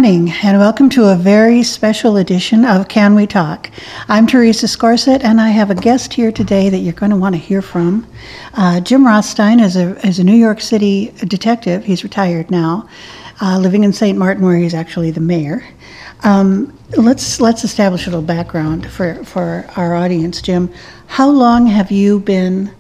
morning, and welcome to a very special edition of Can We Talk? I'm Theresa Skorseth, and I have a guest here today that you're going to want to hear from. Jim Rothstein is a New York City detective. He's retired now, living in St. Martin, where he's actually the mayor. Let's establish a little background for our audience. Jim, how long have you been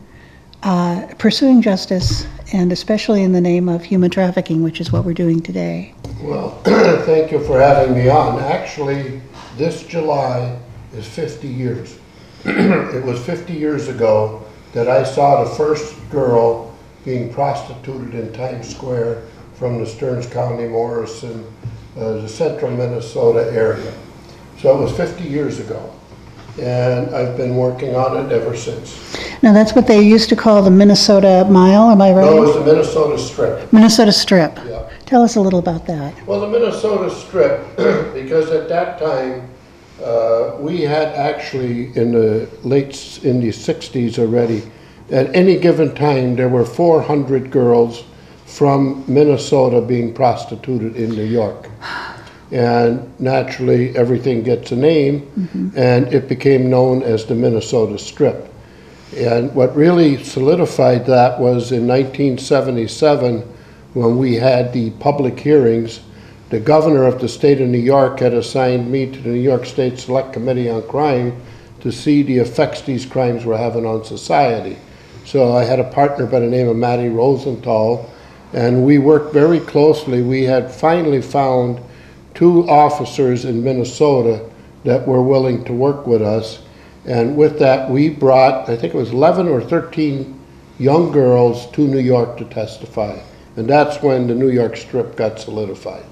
pursuing justice, and especially in the name of human trafficking, which is what we're doing today? Well, thank you for having me on. Actually, this July is 50 years. It was 50 years ago that I saw the first girl being prostituted in Times Square from the Stearns County, Morrison, the central Minnesota area. So it was 50 years ago, and I've been working on it ever since. Now, that's what they used to call the Minnesota Mile, am I right? No, it was the Minnesota Strip. Minnesota Strip. Yeah. Tell us a little about that. Well, the Minnesota Strip, because at that time, we had actually in the 60s already, at any given time, there were 400 girls from Minnesota being prostituted in New York. And naturally, everything gets a name, and it became known as the Minnesota Strip. And what really solidified that was in 1977, when we had the public hearings. The governor of the state of New York had assigned me to the New York State Select Committee on Crime to see the effects these crimes were having on society. So I had a partner by the name of Matty Rosenthal, and we worked very closely. We had finally found 2 officers in Minnesota that were willing to work with us. And with that, we brought, I think it was 11 or 13 young girls to New York to testify. And that's when the New York Strip got solidified.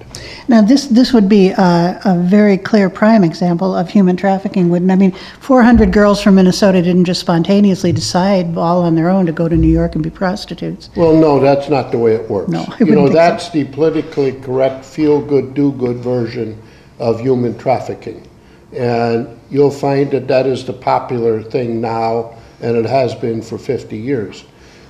Now, this would be a very clear prime example of human trafficking, wouldn't it? I mean, 400 girls from Minnesota didn't just spontaneously decide all on their own to go to New York and be prostitutes. Well, no, that's not the way it works. No, that's the politically correct, feel-good, do-good version of human trafficking. And you'll find that that is the popular thing now, and it has been for 50 years.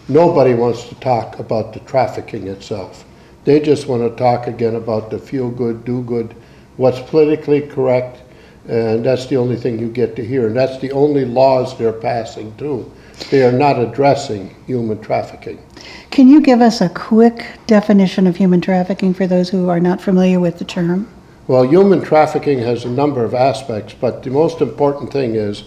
Nobody wants to talk about the trafficking itself. They just want to talk again about the feel-good, do-good, what's politically correct, and that's the only thing you get to hear. And that's the only laws they're passing too. They are not addressing human trafficking. Can you give us a quick definition of human trafficking for those who are not familiar with the term? Well, human trafficking has a number of aspects, but the most important thing is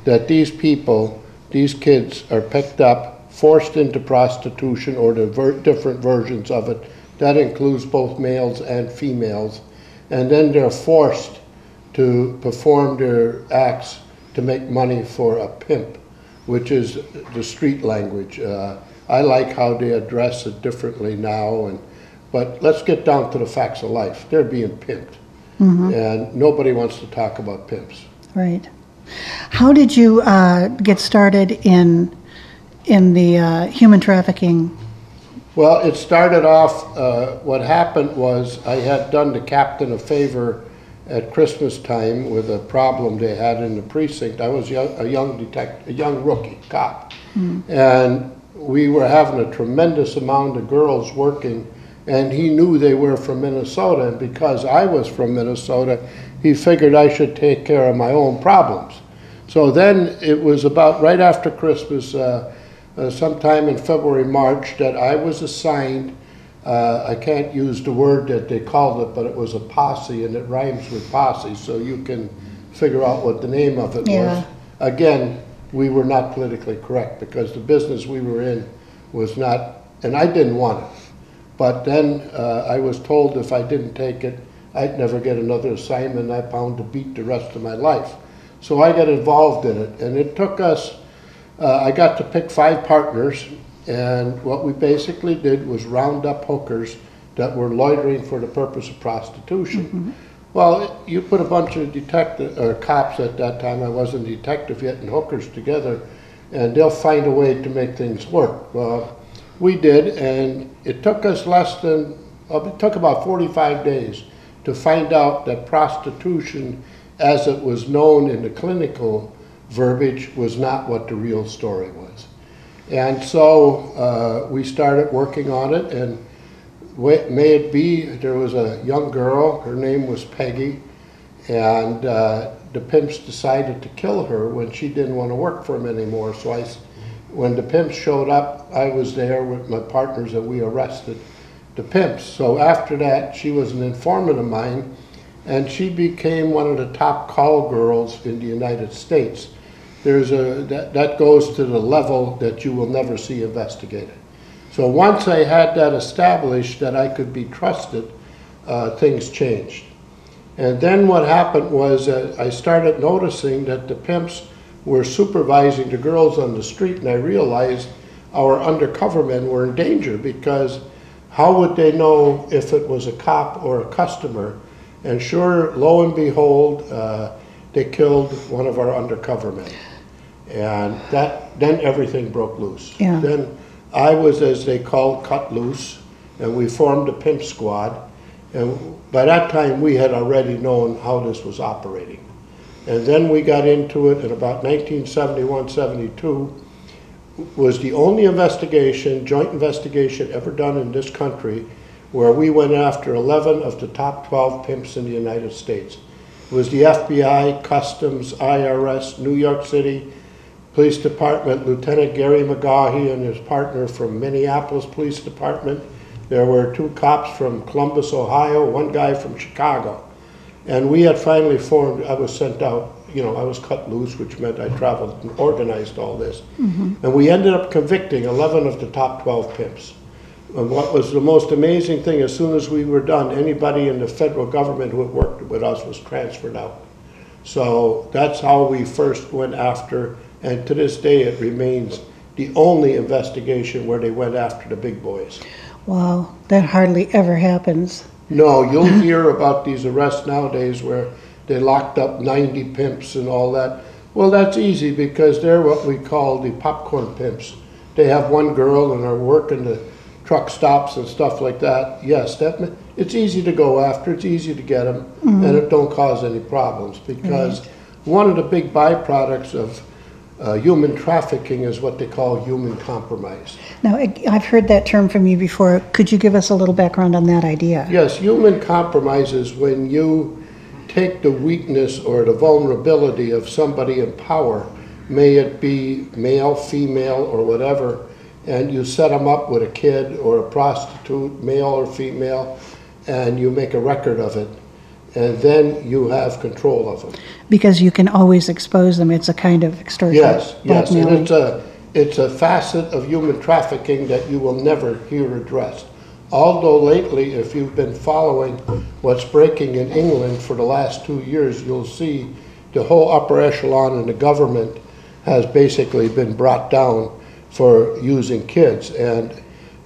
that these people, these kids, are picked up, forced into prostitution, or the different versions of it. That includes both males and females. And then they're forced to perform their acts to make money for a pimp, which is the street language. I like how they address it differently now, but let's get down to the facts of life. They're being pimped, and nobody wants to talk about pimps. Right. How did you get started in the human trafficking? Well, it started off, what happened was I had done the captain a favor at Christmas time with a problem they had in the precinct. I was a young rookie cop. And we were having a tremendous amount of girls working, and he knew they were from Minnesota, and because I was from Minnesota, he figured I should take care of my own problems. So then it was about right after Christmas, sometime in February, March, that I was assigned, I can't use the word that they called it, but it was a posse, and it rhymes with posse, so you can figure out what the name of it was. Again, we were not politically correct because the business we were in was not, and I didn't want it. But then I was told if I didn't take it, I'd never get another assignment. I bound to beat the rest of my life. So I got involved in it, and it took us, I got to pick 5 partners, and what we basically did was round up hookers that were loitering for the purpose of prostitution. Well, you put a bunch of cops at that time, I wasn't a detective yet, and hookers together, and they'll find a way to make things work. Well, we did, and it took us it took about 45 days to find out that prostitution, as it was known in the clinical verbiage, was not what the real story was. And so we started working on it, and may it be, there was a young girl, her name was Peggy, and the pimps decided to kill her when she didn't want to work for them anymore. So when the pimps showed up, I was there with my partners and we arrested the pimps. So after that, she was an informant of mine, and she became one of the top call girls in the United States. That goes to the level that you will never see investigated. So once I had that established that I could be trusted, things changed. And then what happened was I started noticing that the pimps were supervising the girls on the street, and I realized our undercover men were in danger, because how would they know if it was a cop or a customer? And sure, lo and behold, they killed one of our undercover men. And then everything broke loose. Yeah. Then I was, as they called, cut loose, and we formed a pimp squad. And by that time, we had already known how this was operating. And then we got into it in about 1971-72, was the only joint investigation ever done in this country, where we went after 11 of the top 12 pimps in the United States. It was the FBI, Customs, IRS, New York City Police Department, Lieutenant Gary McGaughy and his partner from Minneapolis Police Department. There were 2 cops from Columbus, Ohio, 1 guy from Chicago. And we had finally formed, I was sent out, I was cut loose, which meant I traveled and organized all this. Mm-hmm. And we ended up convicting 11 of the top 12 pimps. And what was the most amazing thing, as soon as we were done, anybody in the federal government who had worked with us was transferred out. So that's how we first went after, and to this day it remains the only investigation where they went after the big boys. Wow, that hardly ever happens. No, you'll hear about these arrests nowadays where they locked up 90 pimps and all that. Well, that's easy, because they're what we call the popcorn pimps. They have 1 girl and are working the truck stops and stuff like that. Yes, it's easy to go after, it's easy to get them, mm-hmm. and it don't cause any problems, because one of the big byproducts of human trafficking is what they call human compromise. Now, I've heard that term from you before. Could you give us a little background on that idea? Yes, human compromise is when you take the weakness or the vulnerability of somebody in power, may it be male, female, or whatever, and you set them up with a kid or a prostitute, male or female, and you make a record of it. And then you have control of them. Because you can always expose them. It's a kind of extortion. Yes, and it's a facet of human trafficking that you will never hear addressed. Although lately, if you've been following what's breaking in England for the last 2 years, you'll see the whole upper echelon in the government has basically been brought down for using kids. And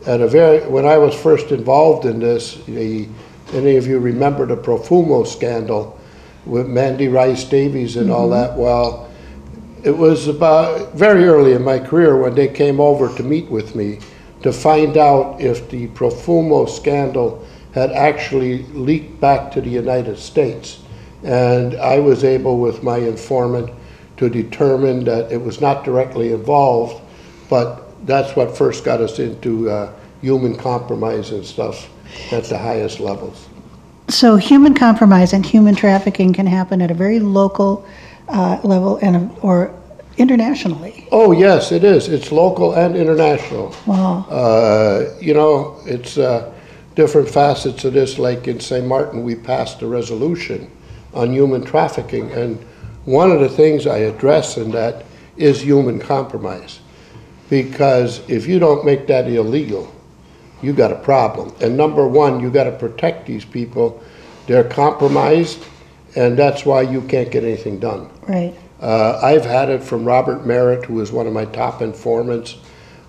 when I was first involved in this, any of you remember the Profumo scandal with Mandy Rice Davies and all that? Well, it was about very early in my career when they came over to meet with me to find out if the Profumo scandal had actually leaked back to the United States. And I was able, with my informant, to determine that it was not directly involved, but that's what first got us into human compromise and stuff at the highest levels. So human compromise and human trafficking can happen at a very local level or internationally. Oh yes, it is. It's local and international. Wow. It's different facets of this. Like in St. Martin, we passed a resolution on human trafficking, and one of the things I address in that is human compromise. Because if you don't make that illegal, you got a problem. And number one, you got to protect these people. They're compromised, and that's why you can't get anything done. Right. I've had it from Robert Merritt, who was one of my top informants.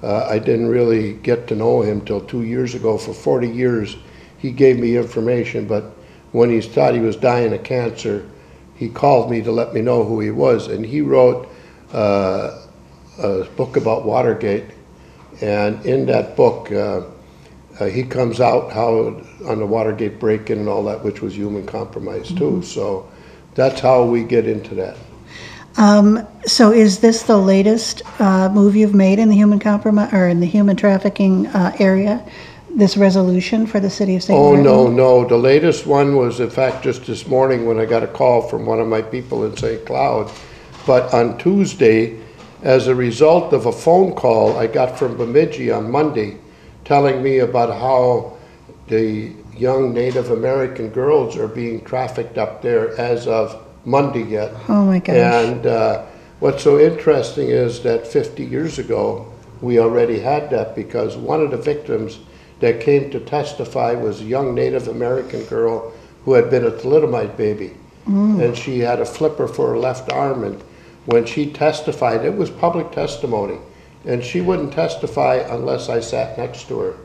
I didn't really get to know him till 2 years ago. For 40 years, he gave me information, but when he thought he was dying of cancer, he called me to let me know who he was. And he wrote a book about Watergate, and in that book, he comes out how on the Watergate break-in and all that, which was human compromise too. So that's how we get into that. So is this the latest move you've made in the human compromise or in the human trafficking area? this resolution for the city of St. Oh, Martin? no. The latest one was, in fact, just this morning when I got a call from one of my people in St. Cloud. But on Tuesday, as a result of a phone call I got from Bemidji on Monday, telling me about how the young Native American girls are being trafficked up there as of Monday yet. Oh my gosh. And what's so interesting is that 50 years ago, we already had that, because one of the victims that came to testify was a young Native American girl who had been a thalidomide baby. And she had a flipper for her left arm, and when she testified, it was public testimony, and she wouldn't testify unless I sat next to her.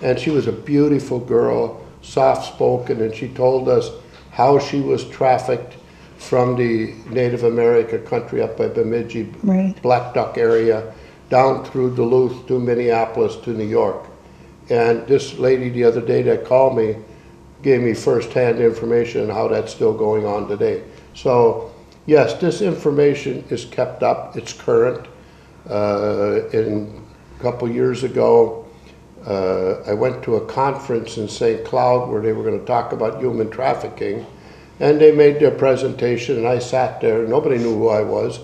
And she was a beautiful girl, soft-spoken, and she told us how she was trafficked from the Native American country up by Bemidji, Right. Black Duck area, down through Duluth to Minneapolis to New York. And this lady the other day that called me gave me first-hand information on how that's still going on today. So yes, this information is kept up, it's current. A couple years ago, I went to a conference in St. Cloud where they were going to talk about human trafficking, and they made their presentation, and I sat there. Nobody knew who I was.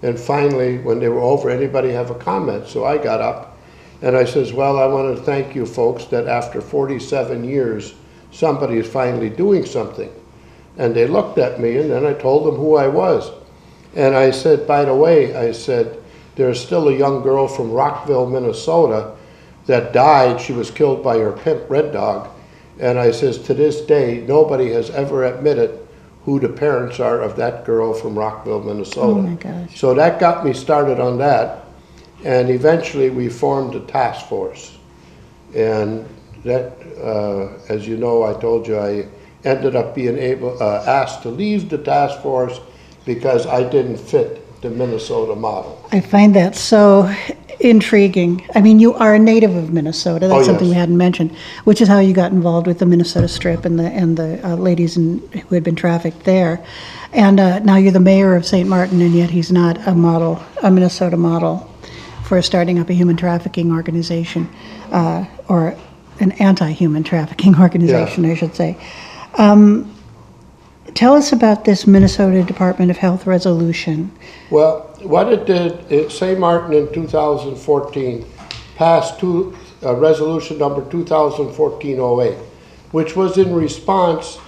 And finally, when they were over, anybody have a comment? So I got up and I says, well, I want to thank you folks that after 47 years, somebody is finally doing something. And they looked at me, and then I told them who I was. And I said, by the way, I said, there's still a young girl from Rockville, Minnesota that died. She was killed by her pimp, Red Dog. And I says, to this day, nobody has ever admitted who the parents are of that girl from Rockville, Minnesota. Oh my gosh. So that got me started on that. And eventually we formed a task force. And that, as you know, I told you, I ended up being asked to leave the task force because I didn't fit the Minnesota model. I find that so intriguing. I mean, you are a native of Minnesota. That's something we hadn't mentioned, which is how you got involved with the Minnesota Strip and the ladies who had been trafficked there. And now you're the mayor of St. Martin, and yet he's not a Minnesota model for starting up a human trafficking organization, or an anti-human trafficking organization, I should say. Tell us about this Minnesota Department of Health resolution. Well, what it did, St. Martin in 2014 passed resolution number 2014-08, which was in response.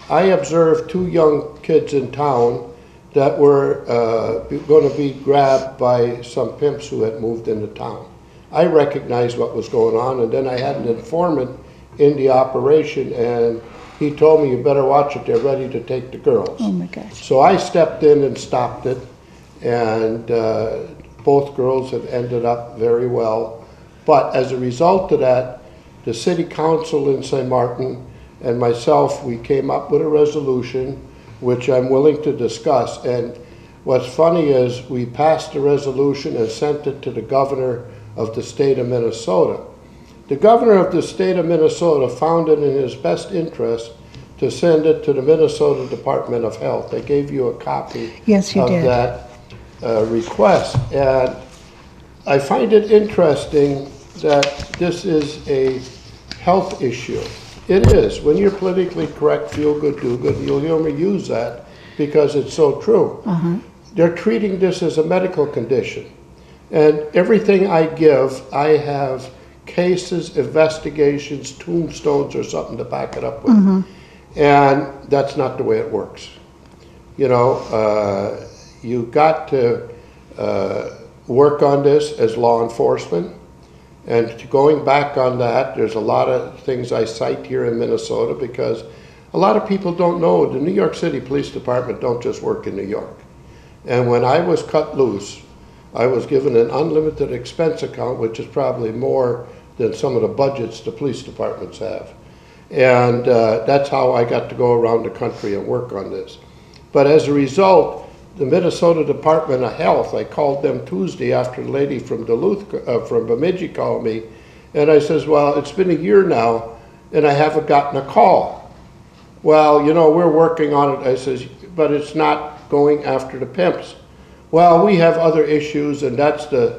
I observed two young kids in town that were going to be grabbed by some pimps who had moved into town. I recognized what was going on, and then I had an informant in the operation, and he told me, you better watch it, they're ready to take the girls. Oh my gosh. So I stepped in and stopped it, and both girls have ended up very well. But as a result of that, the city council in St. Martin and myself, we came up with a resolution which I'm willing to discuss. And what's funny is we passed the resolution and sent it to the governor of the state of Minnesota. The governor of the state of Minnesota found it in his best interest to send it to the Minnesota Department of Health. I gave you a copy of that request. And I find it interesting that this is a health issue. It is. When you're politically correct, feel good, do good, you'll hear me use that because it's so true. They're treating this as a medical condition. And everything I give, I have cases, investigations, tombstones, or something to back it up with. And that's not the way it works. You know, you got to work on this as law enforcement. And going back on that, there's a lot of things I cite here in Minnesota because a lot of people don't know the New York City Police Department don't just work in New York. And when I was cut loose, I was given an unlimited expense account, which is probably more than some of the budgets the police departments have. And that's how I got to go around the country and work on this. But as a result, the Minnesota Department of Health, I called them Tuesday after the lady from Duluth, from Bemidji called me, and I says, well, it's been a year now, and I haven't gotten a call. Well, you know, we're working on it. I says, but it's not going after the pimps. Well, we have other issues, and that's the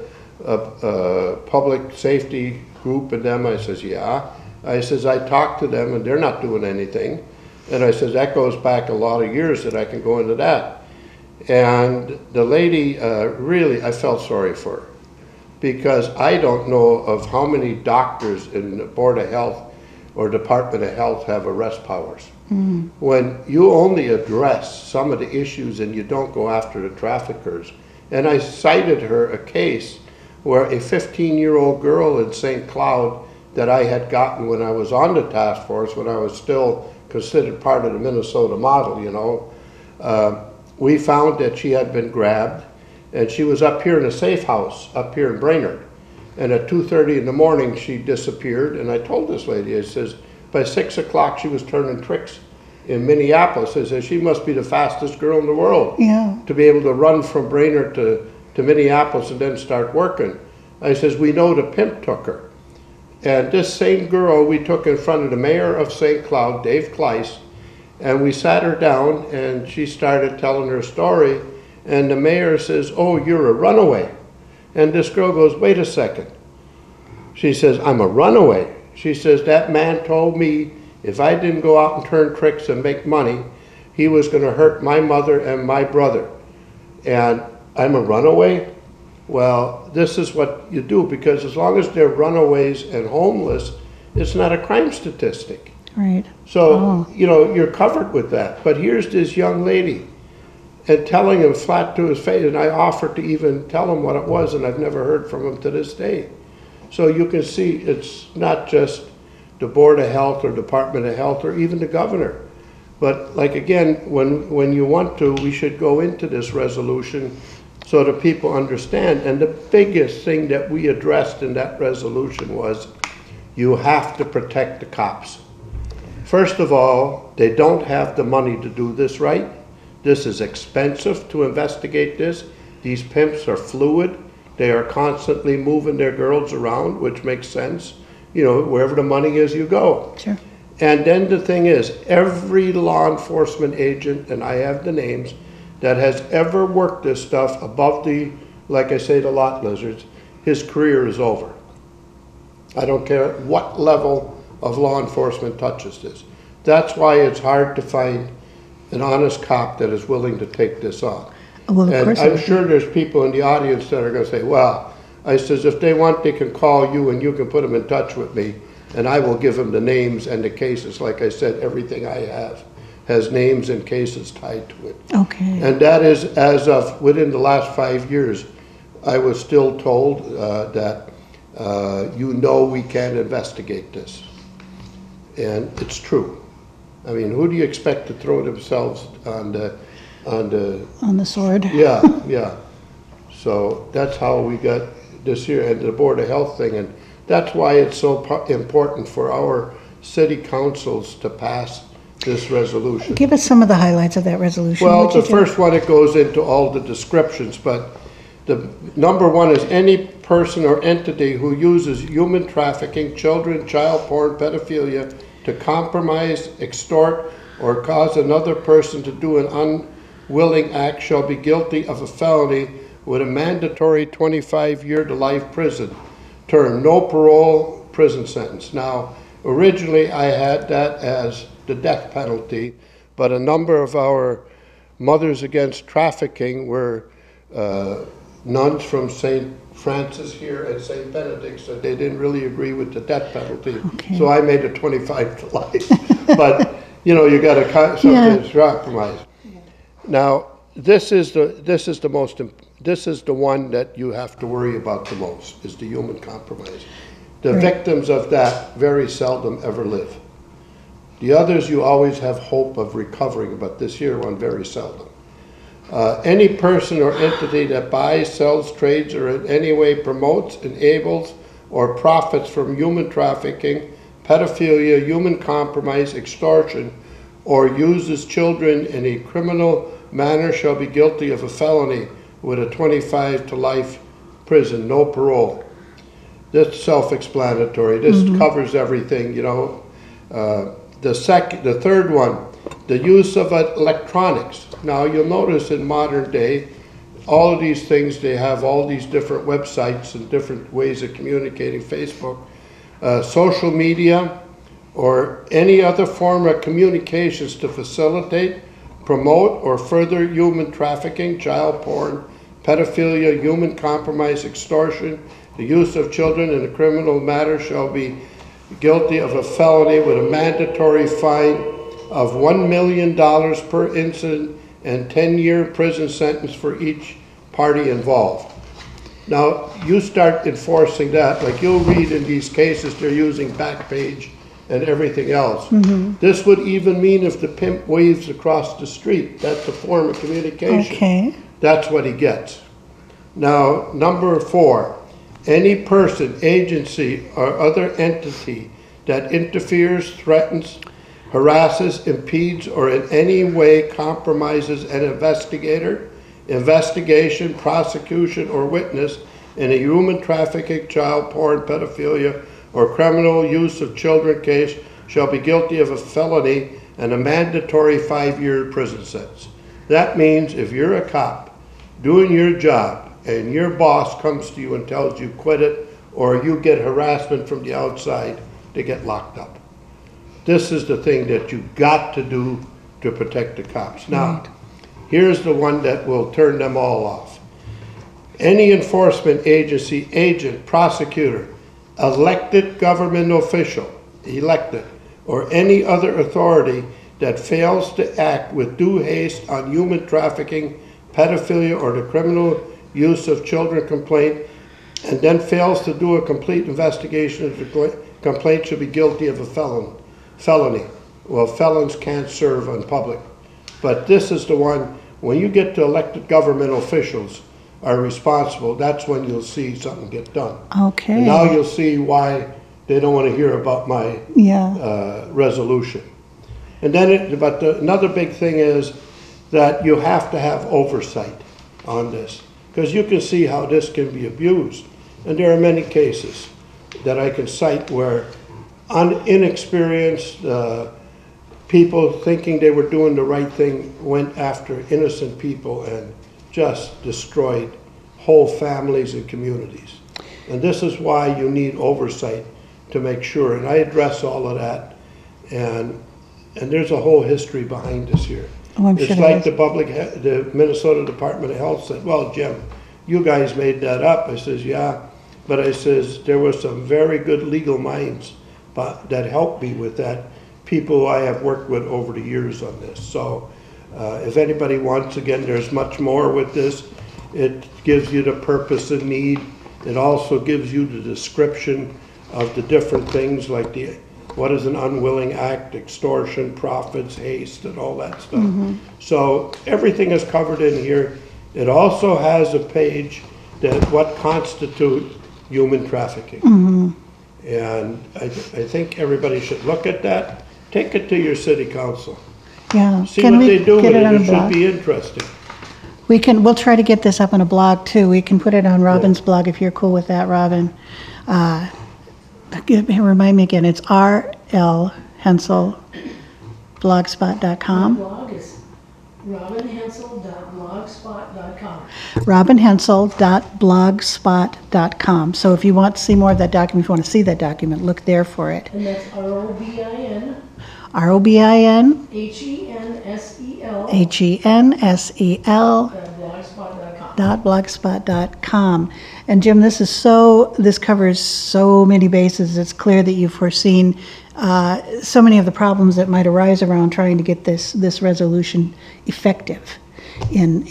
public safety group and them. I says, yeah. I says, I talked to them and they're not doing anything. And I says, that goes back a lot of years that I can go into that. And the lady, really, I felt sorry for her, because I don't know of how many doctors in the Board of Health or Department of Health have arrest powers. When you only address some of the issues and you don't go after the traffickers. And I cited her a case where a 15-year-old girl in St. Cloud that I had gotten when I was on the task force, when I was still considered part of the Minnesota model, you know, we found that she had been grabbed, and she was up here in a safe house up here in Brainerd. And at 2:30 in the morning, she disappeared. And I told this lady, I says, by 6 o'clock, she was turning tricks in Minneapolis. I said, she must be the fastest girl in the world to be able to run from Brainerd to Minneapolis and then start working. I says, we know the pimp took her. And this same girl we took in front of the mayor of St. Cloud, Dave Kleiss, and we sat her down and she started telling her story. And the mayor says, oh, you're a runaway. And this girl goes, wait a second. She says, I'm a runaway. She says, that man told me if I didn't go out and turn tricks and make money, he was going to hurt my mother and my brother. And I'm a runaway? Well, this is what you do, because as long as they're runaways and homeless, it's not a crime statistic. Right. So, you know, you're covered with that. But here's this young lady, and telling him flat to his face, and I offered to even tell him what it was, and I've never heard from him to this day. So you can see it's not just the Board of Health or Department of Health or even the governor. But like again, when you want to, we should go into this resolution so that people understand. And the biggest thing that we addressed in that resolution was you have to protect the cops. First of all, they don't have the money to do this right. This is expensive to investigate this. These pimps are fluid. They are constantly moving their girls around, which makes sense. You know, wherever the money is, you go. Sure. And then the thing is, every law enforcement agent, and I have the names, that has ever worked this stuff above the, like I say, the lot lizards, his career is over. I don't care what level of law enforcement touches this. That's why it's hard to find an honest cop that is willing to take this on. Well, of And course I'm sure there's people in the audience that are going to say, well, I says, if they want, they can call you and you can put them in touch with me, and I will give them the names and the cases. Like I said, everything I have has names and cases tied to it. Okay. And that is as of within the last 5 years, I was still told that you know we can't investigate this. And it's true. I mean, who do you expect to throw themselves on the sword? Yeah, yeah. So that's how we got this here, and the Board of Health thing, and that's why it's so important for our city councils to pass this resolution. Give us some of the highlights of that resolution. Well, the first one, it goes into all the descriptions, but the number one is any person or entity who uses human trafficking, children, child porn, pedophilia to compromise, extort, or cause another person to do an unwilling act shall be guilty of a felony with a mandatory 25-year to life prison term, no parole, prison sentence. Now, originally I had that as the death penalty, but a number of our Mothers Against Trafficking were nuns from St. Francis here and St. Benedict, so they didn't really agree with the death penalty. Okay. So I made it 25 to life. But, you know, you got to sometimes compromise. Now, this is the one that you have to worry about the most, is the human compromise. The victims of that very seldom ever live. The others you always have hope of recovering, but this here one very seldom. Any person or entity that buys, sells, trades, or in any way promotes, enables, or profits from human trafficking, pedophilia, human compromise, extortion, or uses children in a criminal manner shall be guilty of a felony with a 25 to life prison, no parole. That's self-explanatory. This covers everything, you know. The third one, the use of electronics. Now you'll notice in modern day, all of these things, they have all these different websites and different ways of communicating, Facebook, social media, or any other form of communications to facilitate, promote, or further human trafficking, child porn, pedophilia, human compromise, extortion, the use of children in a criminal matter shall be guilty of a felony with a mandatory fine of $1 million per incident and 10-year prison sentence for each party involved. Now, you start enforcing that, like you'll read in these cases, they're using Backpage and everything else. This would even mean if the pimp waves across the street, that's a form of communication. Okay. That's what he gets. Now, number 4, any person, agency, or other entity that interferes, threatens, harasses, impedes, or in any way compromises an investigator, investigation, prosecution, or witness in a human trafficking, child porn, pedophilia, or criminal use of children case shall be guilty of a felony and a mandatory 5-year prison sentence. That means if you're a cop doing your job and your boss comes to you and tells you quit it, or you get harassment from the outside, they get locked up. This is the thing that you got to do to protect the cops. Now, here's the one that will turn them all off. Any enforcement agency, agent, prosecutor, elected government official, elected, or any other authority that fails to act with due haste on human trafficking, pedophilia, or the criminal use of children complaint, and then fails to do a complete investigation of the complaint should be guilty of a felony. Well, felons can't serve on public. But this is the one, when you get to elected government officials are responsible, that's when you'll see something get done. Okay. And now you'll see why they don't want to hear about my resolution. And then, another big thing is that you have to have oversight on this, because you can see how this can be abused. And there are many cases that I can cite where inexperienced people thinking they were doing the right thing went after innocent people and just destroyed whole families and communities. And this is why you need oversight to make sure. And I address all of that. And there's a whole history behind this here. Oh, I'm it's sure like the Minnesota Department of Health said, well, Jim, you guys made that up. I says, yeah. But I says, there were some very good legal minds that helped me with that. People I have worked with over the years on this. So if anybody wants, again, there's much more with this. It gives you the purpose and need. It also gives you the description of the different things like what is an unwilling act, extortion, profits, haste, and all that stuff. So everything is covered in here. It also has a page that what constitutes human trafficking. And I think everybody should look at that. Take it to your city council. Yeah. See what they do with it. It should be interesting. We'll try to get this up on a blog too. We can put it on Robin's blog if you're cool with that, Robin. Remind me again, it's R.L. Hensel blogspot.com. My blog is robinhensel.blogspot.com. robinhensel.blogspot.com. So if you want to see more of that document, if you want to see that document, look there for it. And that's ROBIN. ROBIN. HENSEL. HENSEL. blogspot.com. And Jim, this covers so many bases. It's clear that you've foreseen so many of the problems that might arise around trying to get this resolution effective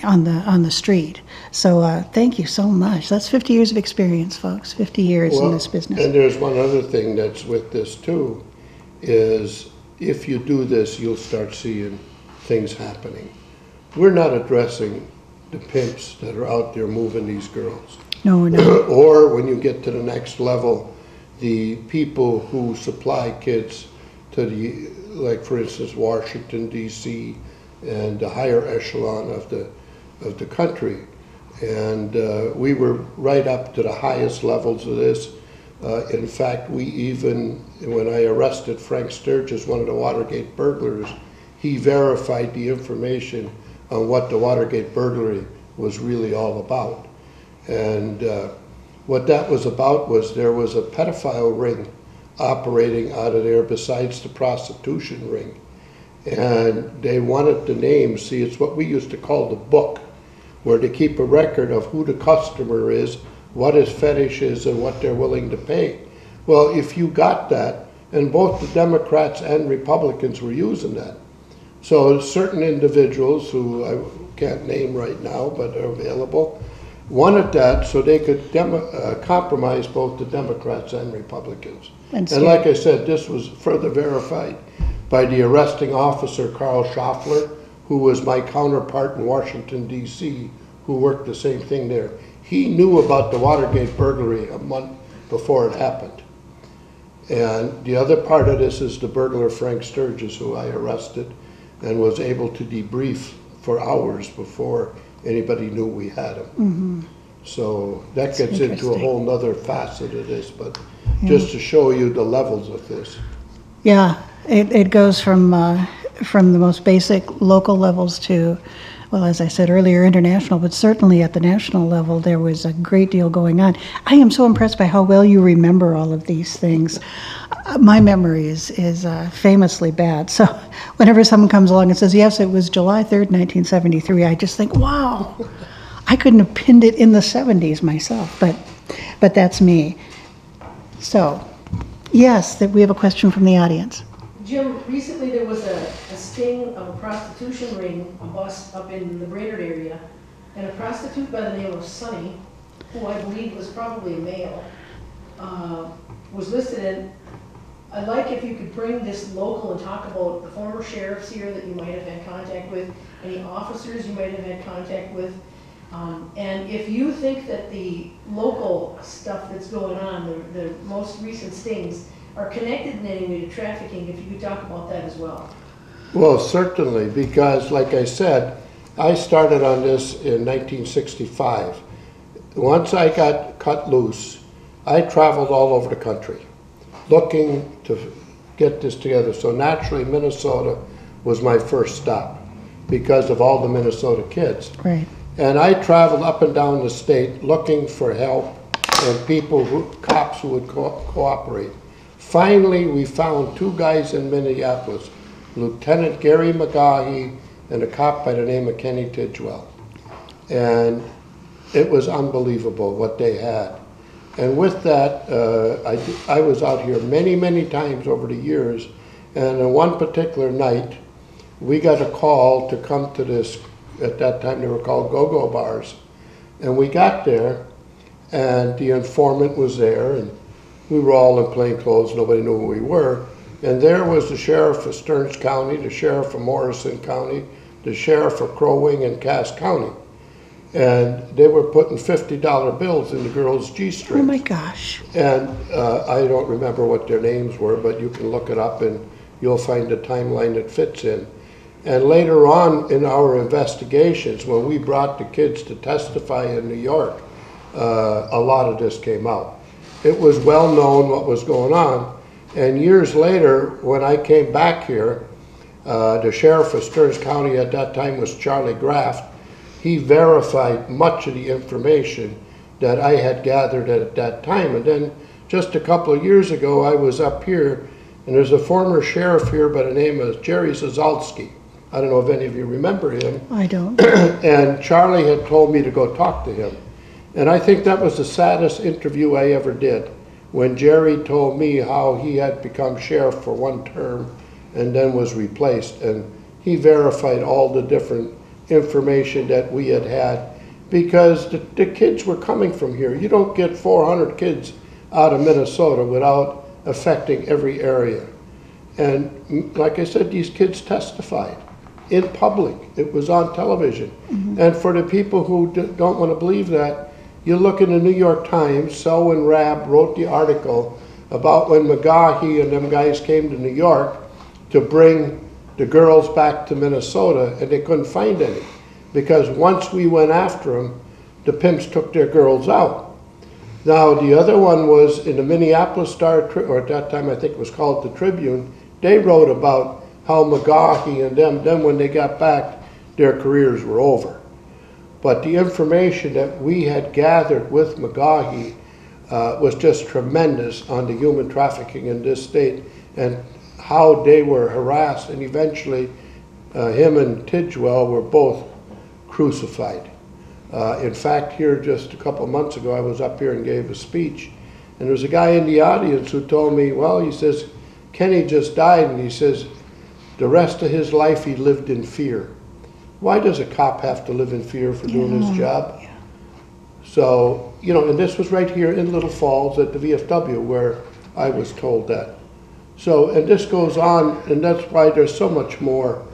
on the street. So thank you so much. That's 50 years of experience, folks. 50 years in this business. And there's one other thing that's with this too, is if you do this, you'll start seeing things happening. We're not addressing the pimps that are out there moving these girls. No, we're not. Or when you get to the next level, the people who supply kids to like for instance, Washington, D.C., and the higher echelon of the country. And we were right up to the highest levels of this. In fact, we even, when I arrested Frank Sturgis, one of the Watergate burglars, he verified the information on what the Watergate burglary was really all about. And what that was about was there was a pedophile ring operating out of there besides the prostitution ring. And they wanted the names. See, it's what we used to call the book, where they keep a record of who the customer is, what his fetish is, and what they're willing to pay. Well, if you got that, and both the Democrats and Republicans were using that. So certain individuals who I can't name right now, but are available, wanted that so they could compromise both the Democrats and Republicans. And like I said, this was further verified by the arresting officer, Carl Schaffler, who was my counterpart in Washington, D.C., who worked the same thing there. He knew about the Watergate burglary a month before it happened. And the other part of this is the burglar, Frank Sturgis, who I arrested and was able to debrief for hours before anybody knew we had him. Mm-hmm. So that gets into a whole nother facet of this, but just to show you the levels of this. Yeah, it goes from the most basic local levels to, well, as I said earlier, international, but certainly at the national level, there was a great deal going on. I am so impressed by how well you remember all of these things. My memory is famously bad. So whenever someone comes along and says, yes, it was July 3rd, 1973, I just think, wow, I couldn't have pinned it in the 70s myself, but that's me. So, yes, that we have a question from the audience. Jim, recently there was a sting of a prostitution ring, a bust up in the Brainerd area, and a prostitute by the name of Sonny, who I believe was probably a male, was listed in. I'd like if you could bring this local and talk about the former sheriffs here that you might have had contact with, any officers you might have had contact with, and if you think that the local stuff that's going on, the most recent stings, are connected in any way to trafficking, if you could talk about that as well. Well, certainly, because like I said, I started on this in 1965. Once I got cut loose, I traveled all over the country looking to get this together. So naturally, Minnesota was my first stop because of all the Minnesota kids. Right. And I traveled up and down the state looking for help and people, cops who would cooperate. Finally, we found two guys in Minneapolis, Lieutenant Gary McGaughy and a cop by the name of Kenny Tidgwell. And it was unbelievable what they had. And with that, I was out here many, many times over the years. And on one particular night, we got a call to come to this, at that time they were called go-go bars. And we got there, and the informant was there, and we were all in plain clothes, nobody knew who we were. And there was the sheriff of Stearns County, the sheriff of Morrison County, the sheriff of Crow Wing and Cass County. And they were putting $50 bills in the girls' G-strings. Oh my gosh. And I don't remember what their names were, but you can look it up and you'll find a timeline that fits in. And later on in our investigations, when we brought the kids to testify in New York, a lot of this came out. It was well known what was going on. And years later, when I came back here, the sheriff of Stearns County at that time was Charlie Graft. He verified much of the information that I had gathered at that time. And then just a couple of years ago, I was up here, and there's a former sheriff here by the name of Jerry Zazalski. I don't know if any of you remember him. I don't. And Charlie had told me to go talk to him. And I think that was the saddest interview I ever did, when Jerry told me how he had become sheriff for one term and then was replaced. And he verified all the different information that we had because the kids were coming from here. You don't get 400 kids out of Minnesota without affecting every area. And like I said, these kids testified in public. It was on television. Mm-hmm. And for the people who don't want to believe that, you look in the New York Times, Selwyn Rabb wrote the article about when McGaughy and them guys came to New York to bring the girls back to Minnesota, and they couldn't find any. Because once we went after them, the pimps took their girls out. Now, the other one was in the Minneapolis Star, or at that time I think it was called the Tribune. They wrote about how McGaughy and them, then when they got back, their careers were over. But the information that we had gathered with McGaughy was just tremendous on the human trafficking in this state and how they were harassed, and eventually him and Tidgwell were both crucified. In fact, here just a couple of months ago, I was up here and gave a speech, and there was a guy in the audience who told me, well, he says, Kenny just died, and he says, the rest of his life he lived in fear. Why does a cop have to live in fear for doing his job? Yeah. So, you know, and this was right here in Little Falls at the VFW where I was told that. So, and this goes on, and that's why there's so much more.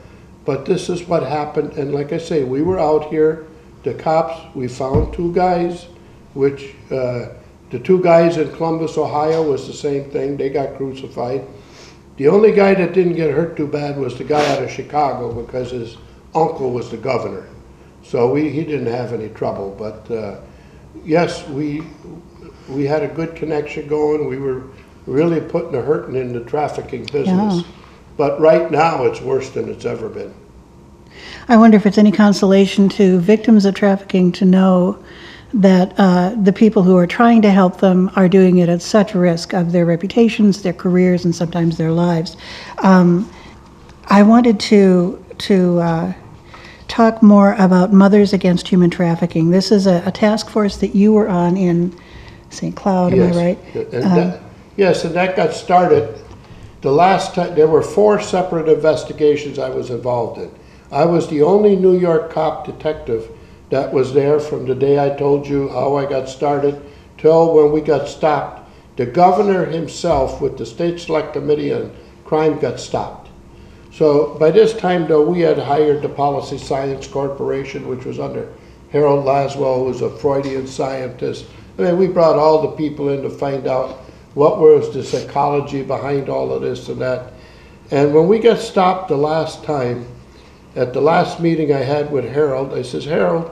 But this is what happened, and like I say, we were out here, the cops, we found two guys, which the two guys in Columbus, Ohio was the same thing, they got crucified. The only guy that didn't get hurt too bad was the guy out of Chicago because his uncle was the governor. So he didn't have any trouble, but yes, we had a good connection going. We were really putting a hurting in the trafficking business. Yeah. But right now it's worse than it's ever been. I wonder if it's any consolation to victims of trafficking to know that the people who are trying to help them are doing it at such risk of their reputations, their careers, and sometimes their lives. I wanted to talk more about Mothers Against Human Trafficking. This is a task force that you were on in St. Cloud, Yes. am I right? And yes, and that got started. The last time, there were 4 separate investigations I was involved in. I was the only New York cop detective that was there from the day I told you how I got started till when we got stopped. The governor himself with the State Select Committee on Crime got stopped. So by this time, though, we had hired the Policy Science Corporation, which was under Harold Laswell, who was a Freudian scientist. I mean, we brought all the people in to find out what was the psychology behind all of this and that. And when we got stopped the last time, at the last meeting I had with Harold, I says, Harold,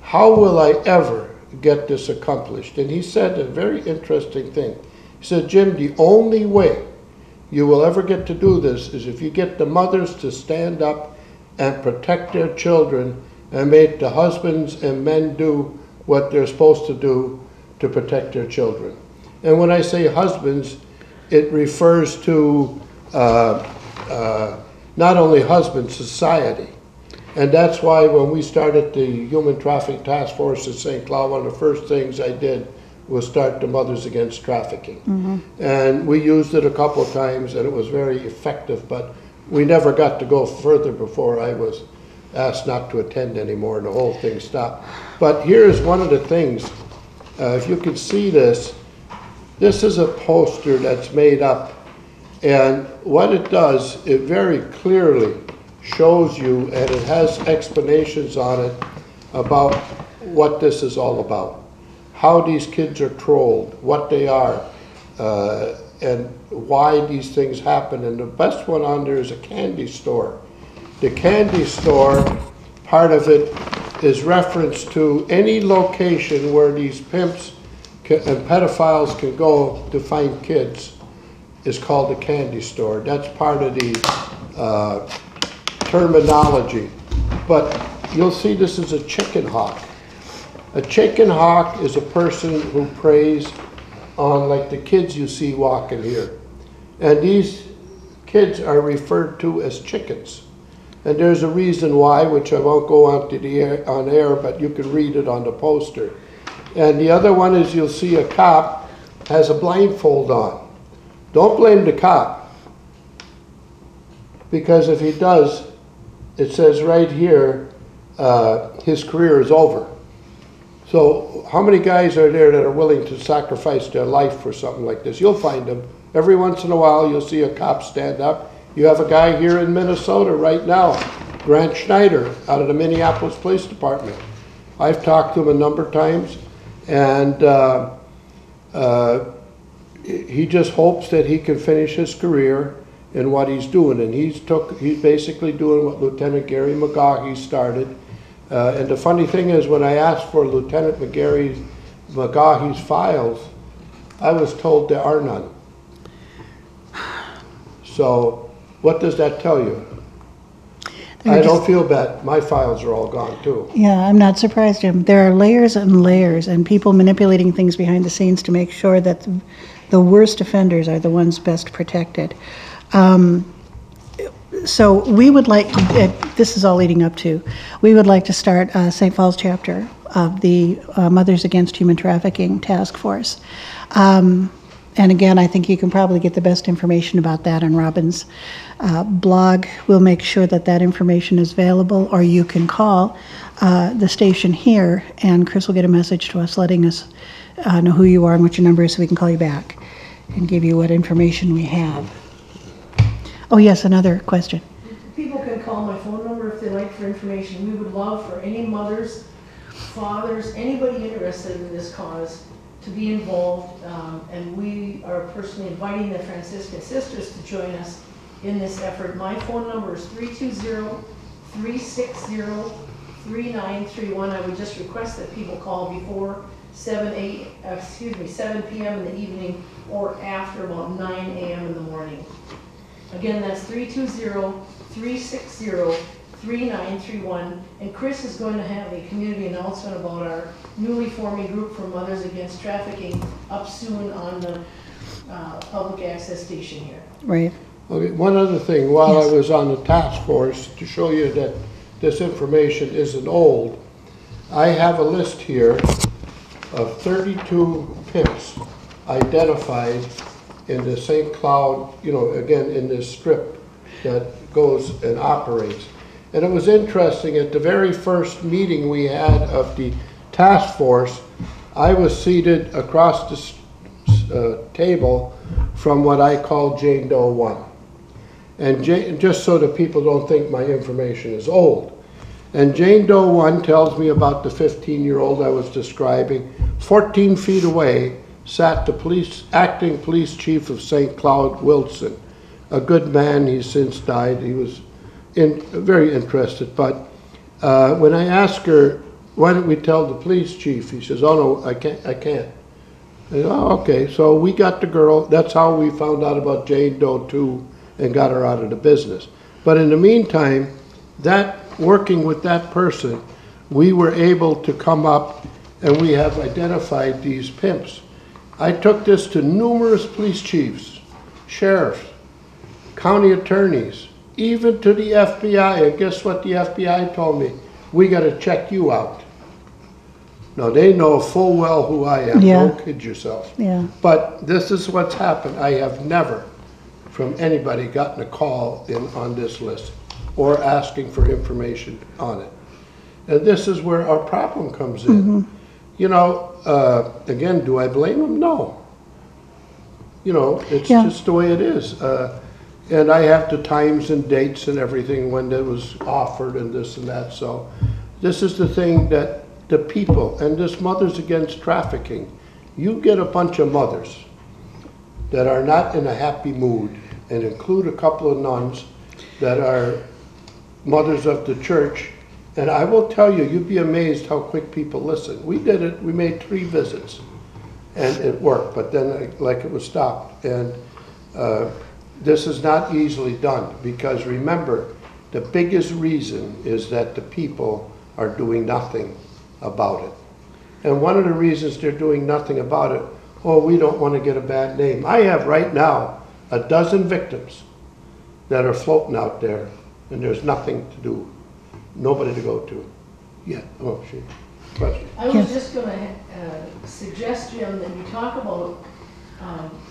how will I ever get this accomplished? And he said a very interesting thing. He said, Jim, the only way you will ever get to do this is if you get the mothers to stand up and protect their children and make the husbands and men do what they're supposed to do to protect their children. And when I say husbands, it refers to not only husbands, society. And that's why when we started the Human Trafficking Task Force in St. Cloud, one of the first things I did was start the Mothers Against Trafficking. Mm-hmm. And we used it a couple of times and it was very effective, but we never got to go further before I was asked not to attend anymore and the whole thing stopped. But here's one of the things, if you can see this, this is a poster that's made up, and what it does, it very clearly shows you, and it has explanations on it about what this is all about, how these kids are trolled, what they are, and why these things happen. And the best one on there is a candy store. The candy store, part of it is reference to any location where these pimps and pedophiles can go to find kids is called a candy store. That's part of the terminology. But you'll see this is a chicken hawk. A chicken hawk is a person who preys on like the kids you see walking here. And these kids are referred to as chickens. And there's a reason why, which I won't go on air, but you can read it on the poster. And the other one is you'll see a cop has a blindfold on. Don't blame the cop, because if he does, it says right here, his career is over. So how many guys are there that are willing to sacrifice their life for something like this? You'll find them. Every once in a while, you'll see a cop stand up. You have a guy here in Minnesota right now, Grant Schneider, out of the Minneapolis Police Department. I've talked to him a number of times, and he just hopes that he can finish his career in what he's doing. And he's basically doing what Lieutenant Gary McGaughey started. And the funny thing is, when I asked for Lieutenant McGaughey's files, I was told there are none. So what does that tell you? I don't feel bad. My files are all gone too. Yeah, I'm not surprised, Jim. There are layers and layers and people manipulating things behind the scenes to make sure that the worst offenders are the ones best protected. So we would like to, this is all leading up to, we would like to start a St. Paul's chapter of the Mothers Against Human Trafficking Task Force. And again, I think you can probably get the best information about that on Robin's blog. We'll make sure that that information is available, or you can call the station here, and Chris will get a message to us letting us know who you are and what your number is so we can call you back and give you what information we have. Oh, yes, another question. People can call my phone number if they like for information. We would love for any mothers, fathers, anybody interested in this cause to be involved, and we are personally inviting the Franciscan Sisters to join us in this effort. My phone number is 320-360-3931. I would just request that people call before 7 p.m. in the evening or after about 9 a.m. in the morning. Again, that's 320-360-3931, and Chris is going to have a community announcement about our newly forming group for Mothers Against Trafficking up soon on the public access station here. Right. Okay, one other thing, while Yes. I was on the task force, to show you that this information isn't old, I have a list here of 32 pimps identified in the St. Cloud, again, in this strip that goes and operates. And it was interesting, at the very first meeting we had of the task force, I was seated across the table from what I call Jane Doe 1. And just so that people don't think my information is old. And Jane Doe 1 tells me about the 15-year-old I was describing. 14 feet away sat the acting police chief of St. Cloud, Wilson. A good man, he's since died. He was very interested. But when I asked her, why don't we tell the police chief? He says, oh no, I can't. I said, oh, okay, so we got the girl. That's how we found out about Jane Doe 2 and got her out of the business. But in the meantime, working with that person, we were able to come up and we have identified these pimps. I took this to numerous police chiefs, sheriffs, county attorneys, even to the FBI, and guess what the FBI told me? We got to check you out. Now, they know full well who I am. Yeah. Don't kid yourself. Yeah. But this is what's happened. I have never, from anybody, gotten a call on this list or asking for information on it. And this is where our problem comes in. Again, do I blame them? No. It's just the way it is. And I have the times and dates and everything when it was offered and this and that. So this is the thing that the people, and this Mothers Against Trafficking, you get a bunch of mothers that are not in a happy mood, and include a couple of nuns that are mothers of the church. And I will tell you, you'd be amazed how quick people listen. We did it, we made 3 visits, and it worked, but then it was stopped. And this is not easily done, because remember, the biggest reason is that the people are doing nothing about it. And one of the reasons they're doing nothing about it, we don't want to get a bad name. I have right now a dozen victims that are floating out there, and there's nothing to do, nobody to go to. Yeah, question. I was just going to suggest, Jim, that you talk about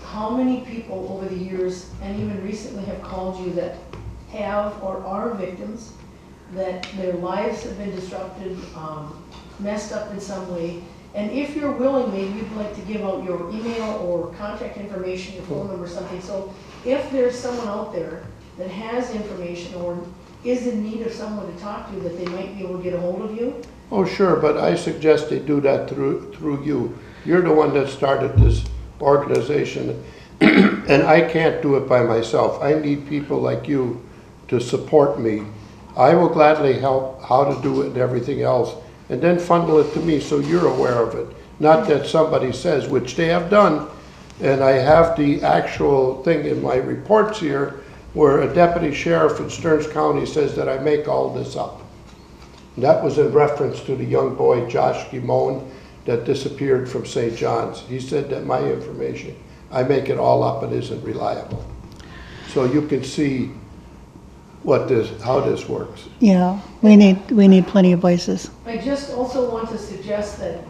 how many people over the years, and even recently, have called you that have or are victims, that their lives have been disrupted, messed up in some way. And if you're willing, maybe you'd like to give out your email or contact information, your phone number, something. So if there's someone out there that has information or is in need of someone to talk to, that they might be able to get a hold of you? Oh, sure, but I suggest they do that through you. You're the one that started this organization, and I can't do it by myself. I need people like you to support me. I will gladly help how to do it and everything else, and then funnel it to me so you're aware of it. Not that somebody says, which they have done, and I have the actual thing in my reports here, where a deputy sheriff in Stearns County says that I make all this up. And that was in reference to the young boy, Josh Gimone, that disappeared from St. John's. He said that my information, I make it all up and isn't reliable. So you can see how this works. Yeah, we need plenty of voices. I just also want to suggest that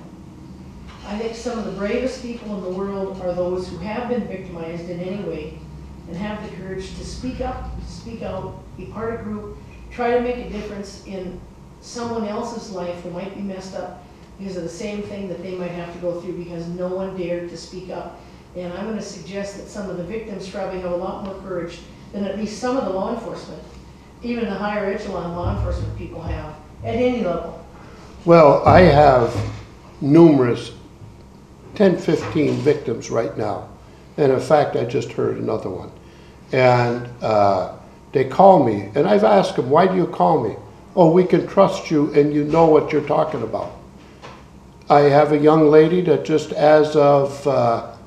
I think some of the bravest people in the world are those who have been victimized in any way and have the courage to speak up, speak out, be part of a group, try to make a difference in someone else's life who might be messed up because of the same thing that they might have to go through because no one dared to speak up. And I'm going to suggest that some of the victims probably have a lot more courage than at least some of the law enforcement, even the higher echelon law enforcement people have, at any level. Well, I have numerous, 10, 15 victims right now. And in fact, I just heard another one. And they call me, and I've asked them, why do you call me? Oh, we can trust you and you know what you're talking about. I have a young lady that just as of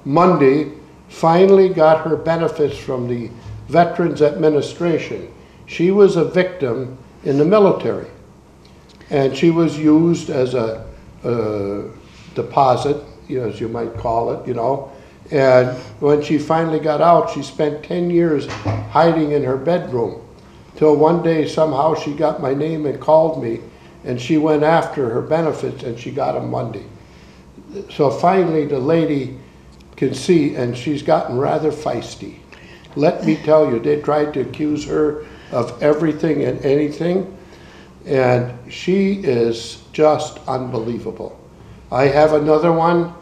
Monday finally got her benefits from the Veterans Administration. She was a victim in the military, and she was used as a deposit, as you might call it, and when she finally got out, she spent 10 years hiding in her bedroom, till one day somehow she got my name and called me, and she went after her benefits and she got them Monday. So finally the lady can see, and she's gotten rather feisty. Let me tell you, they tried to accuse her of everything and anything, and she is just unbelievable. I have another one,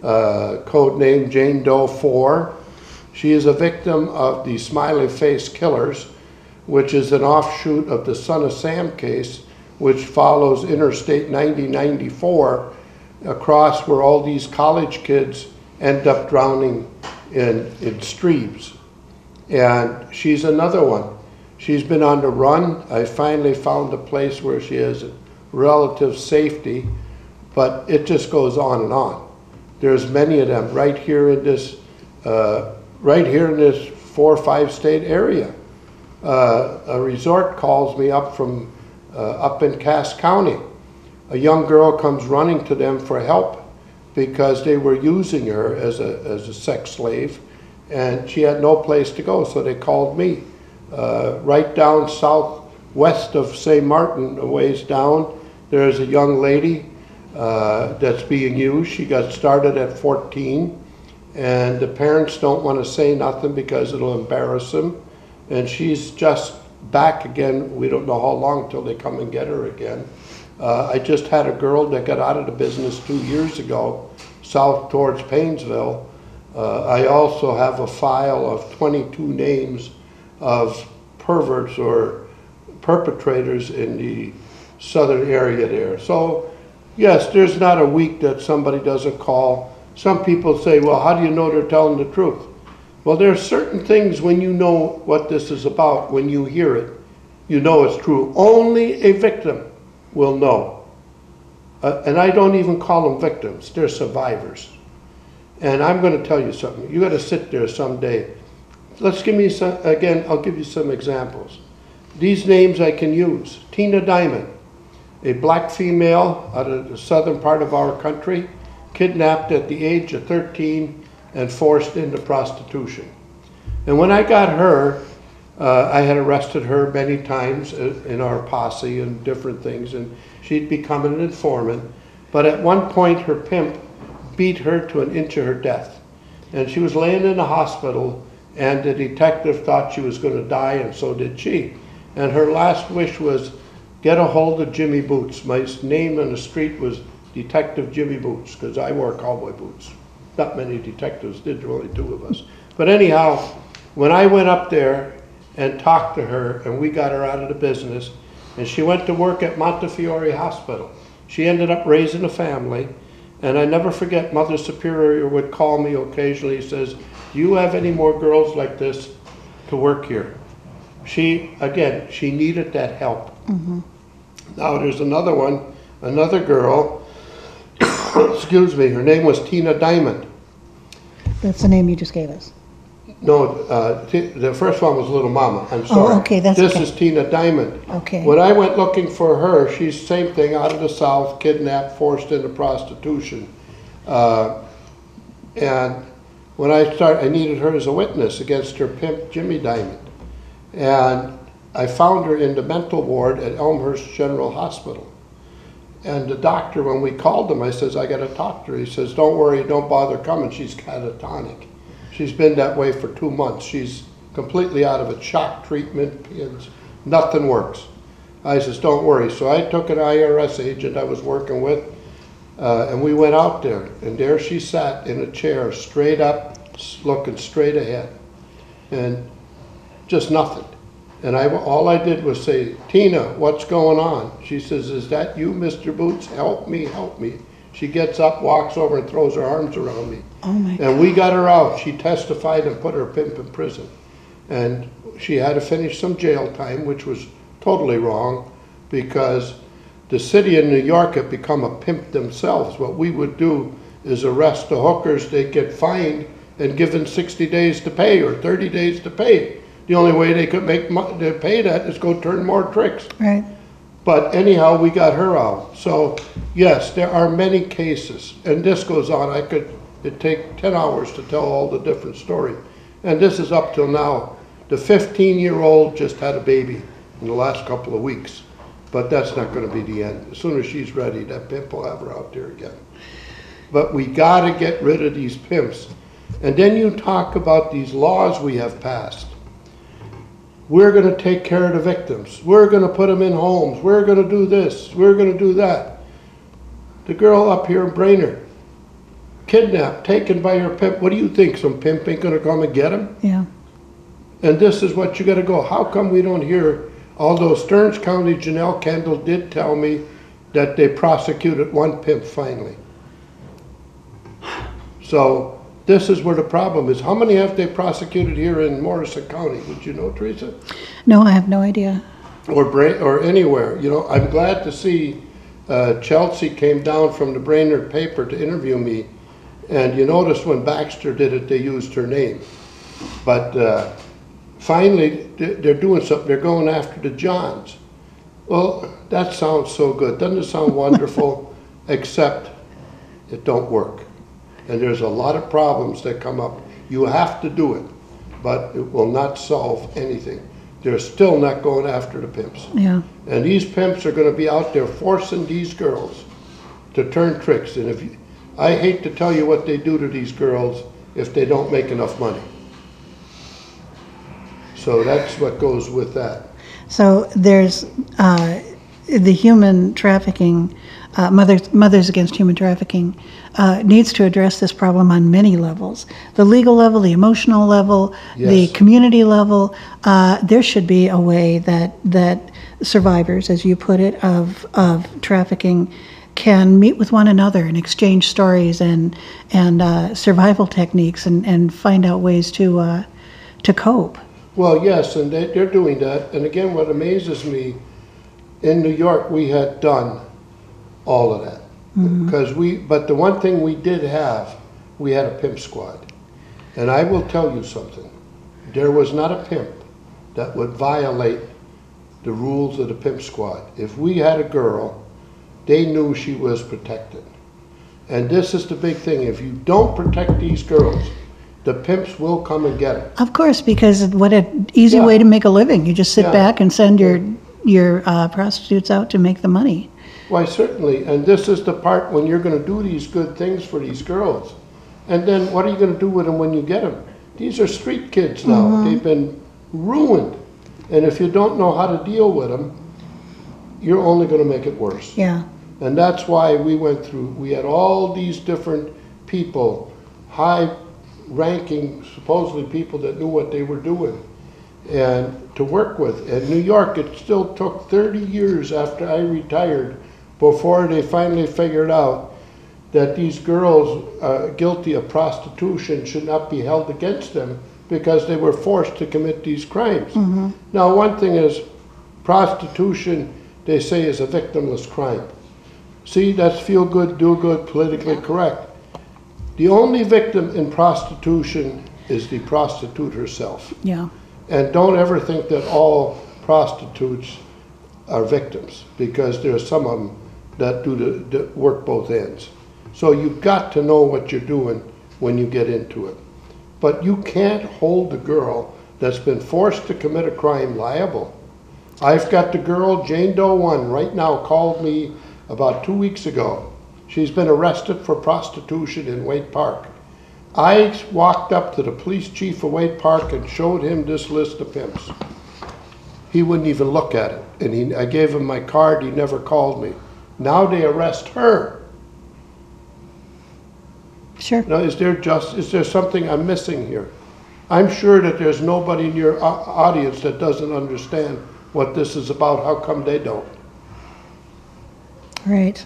codenamed Jane Doe 4. She is a victim of the Smiley Face Killers, which is an offshoot of the Son of Sam case, which follows Interstate 9094 across where all these college kids end up drowning in streams. And she's another one. She's been on the run. I finally found a place where she has relative safety, but it just goes on and on. There's many of them right here in this 4 or 5 state area. A resort calls me up from up in Cass County. A young girl comes running to them for help because they were using her as a sex slave, and she had no place to go, so they called me. Right down southwest of St. Martin, a ways down, there's a young lady that's being used. She got started at 14, and the parents don't want to say nothing because it'll embarrass them, and she's just back again. We don't know how long till they come and get her again. I just had a girl that got out of the business 2 years ago, south towards Paynesville. I also have a file of 22 names of perverts or perpetrators in the southern area there. So yes, there's not a week that somebody doesn't call. Some people say, well, how do you know they're telling the truth? Well, there are certain things when you know what this is about, when you hear it, you know it's true. Only a victim will know. And I don't even call them victims, they're survivors. And I'm going to tell you something. You got to sit there someday. Let's give me some, again, I'll give you some examples. These names I can use. Tina Diamond, a black female out of the southern part of our country, kidnapped at the age of 13 and forced into prostitution. And when I got her, I had arrested her many times in our posse and different things, and she'd become an informant. But at one point, her pimp beat her to an inch of her death. And she was laying in the hospital, and the detective thought she was going to die, and so did she. And her last wish was, get a hold of Jimmy Boots. My name on the street was Detective Jimmy Boots, because I wore cowboy boots. Not many detectives did, there were only 2 of us. But anyhow, when I went up there and talked to her, and we got her out of the business, and she went to work at Montefiore Hospital. She ended up raising a family, and I never forget, Mother Superior would call me occasionally. He says, do you have any more girls like this to work here? She, again, she needed that help. Mm-hmm. Now there's another one, another girl, excuse me, her name was Tina Diamond. That's the name you just gave us. No, the first one was Little Mama, I'm sorry. Oh, okay, that's This okay. is Tina Diamond. Okay. When I went looking for her, she's same thing, out of the South, kidnapped, forced into prostitution. And when I needed her as a witness against her pimp, Jimmy Diamond. And I found her in the mental ward at Elmhurst General Hospital. And the doctor, when we called him, I says, I got to talk to her. He says, don't worry, don't bother coming, she's catatonic. She's been that way for 2 months. She's completely out of it, shock treatment, pins, nothing works. I says, don't worry. So I took an IRS agent I was working with, and we went out there, and there she sat in a chair, straight up, looking straight ahead, and just nothing. And all I did was say, Tina, what's going on? She says, is that you, Mr. Boots? Help me, help me. She gets up, walks over, and throws her arms around me. Oh my God. And we got her out. She testified and put her pimp in prison. And she had to finish some jail time, which was totally wrong, because the city of New York had become a pimp themselves. What we would do is arrest the hookers, they'd get fined and given 60 days to pay or 30 days to pay. The only way they could pay that is go turn more tricks. Right. But anyhow, we got her out. So yes, there are many cases, and this goes on. It'd take 10 hours to tell all the different stories. And this is up till now. The 15-year-old just had a baby in the last couple of weeks, but that's not going to be the end. As soon as she's ready, that pimp will have her out there again. But we got to get rid of these pimps. And then you talk about these laws we have passed. We're going to take care of the victims. We're going to put them in homes. We're going to do this. We're going to do that. The girl up here in Brainerd, kidnapped, taken by her pimp. What do you think? Some pimp ain't going to come and get him? Yeah. And this is what you got to go. How come we don't hear, although Stearns County, Janelle Kendall did tell me that they prosecuted one pimp finally. So this is where the problem is. How many have they prosecuted here in Morrison County? Would you know, Teresa? No, I have no idea. Or anywhere. You know, I'm glad to see Chelsea came down from the Brainerd paper to interview me. And you notice when Baxter did it, they used her name. But finally, they're doing something. They're going after the Johns. Well, that sounds so good. Doesn't it sound wonderful? Except it don't work. And there's a lot of problems that come up. You have to do it, but it will not solve anything. They're still not going after the pimps. Yeah. And these pimps are going to be out there forcing these girls to turn tricks. And I hate to tell you what they do to these girls if they don't make enough money. So that's what goes with that. So there's the human trafficking, Mothers Against Human Trafficking needs to address this problem on many levels. The legal level, the emotional level, the Yes. community level. There should be a way that survivors, as you put it, of trafficking can meet with one another and exchange stories and survival techniques and find out ways to cope. Well, yes, and they're doing that. And again, what amazes me, in New York, we had done all of that. But the one thing we did have, we had a pimp squad. And I will tell you something. There was not a pimp that would violate the rules of the pimp squad. If we had a girl, they knew she was protected. And this is the big thing. If you don't protect these girls, the pimps will come and get them. Of course, because what an easy Yeah. way to make a living. You just sit Yeah. back and send your prostitutes out to make the money. Why, certainly, and this is the part when you're going to do these good things for these girls. And then what are you going to do with them when you get them? These are street kids now. They've been ruined. And if you don't know how to deal with them, you're only going to make it worse. Yeah. And that's why we had all these different people, high-ranking, supposedly people that knew what they were doing, and to work with. In New York, it still took 30 years after I retired before they finally figured out that these girls guilty of prostitution should not be held against them because they were forced to commit these crimes. Now, one thing is, prostitution, they say, is a victimless crime. See, that's feel good, do good, politically correct. The only victim in prostitution is the prostitute herself. Yeah. And don't ever think that all prostitutes are victims, because there are some of them that do the work both ends. So you've got to know what you're doing when you get into it. But you can't hold the girl that's been forced to commit a crime liable. I've got the girl, Jane Doe 1, right now, called me about 2 weeks ago. She's been arrested for prostitution in Waite Park. I walked up to the police chief of Waite Park and showed him this list of pimps. He wouldn't even look at it. And I gave him my card, he never called me. Now they arrest her. Sure. Now, is there something I'm missing here? I'm sure that there's nobody in your audience that doesn't understand what this is about. How come they don't? Right.